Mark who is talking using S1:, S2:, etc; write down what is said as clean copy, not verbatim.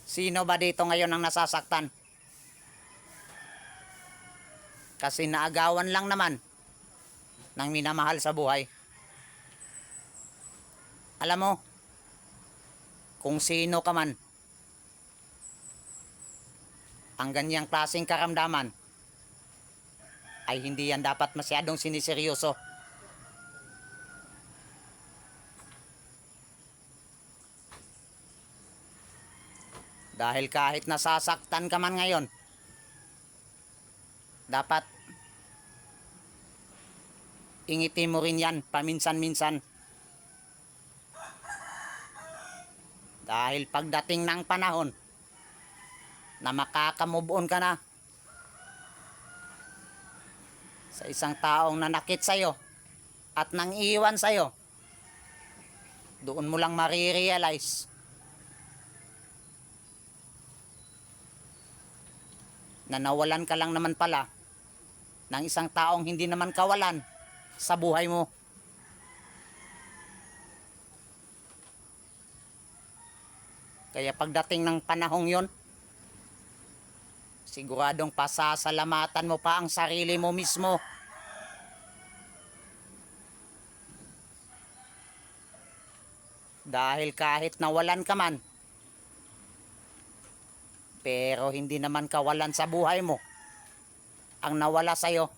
S1: Sino ba dito ngayon ang nasasaktan? Kasi naagawan lang naman ng minamahal sa buhay. Alam mo, kung sino ka man, ang ganyang klaseng karamdaman ay hindi yan dapat masyadong siniseryoso. Dahil kahit nasasaktan ka man ngayon, dapat ingitin mo rin yan paminsan-minsan. Dahil pagdating ng panahon na makaka-move on ka na sa isang taong nanakit sa'yo at nang iwan sa'yo, doon mo lang marirealize na nawalan ka lang naman pala ng isang taong hindi naman kawalan sa buhay mo. Kaya pagdating ng panahong yon, siguradong pasasalamatan mo pa ang sarili mo mismo. Dahil kahit nawalan ka man, pero hindi naman kawalan sa buhay mo ang nawala sa'yo.